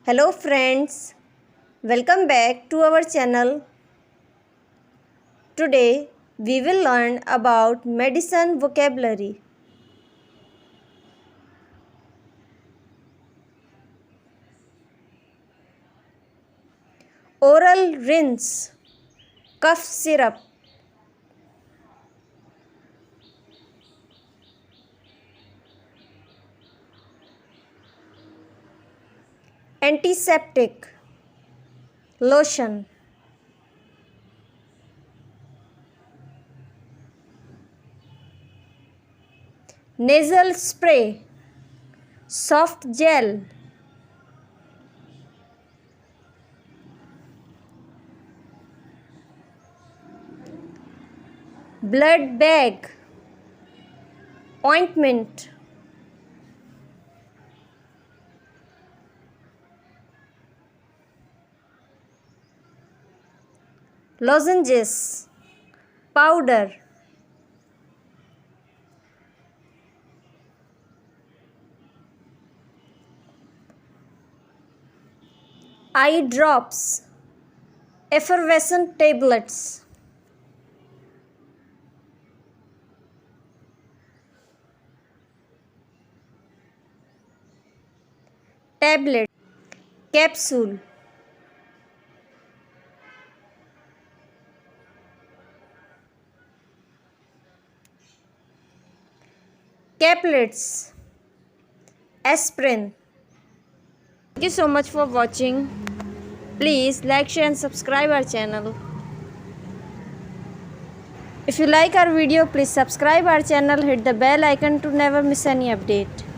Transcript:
Hello friends, welcome back to our channel. Today we will learn about medicine vocabulary. Oral rinse, cough syrup, antiseptic, lotion, nasal spray, soft gel, blood bag, ointment, lozenges, powder, eye drops, effervescent tablets, tablet, capsule, caplets, aspirin. Thank you so much for watching. Please like, share and subscribe our channel. If you like our video, please subscribe our channel, hit the bell icon to never miss any update.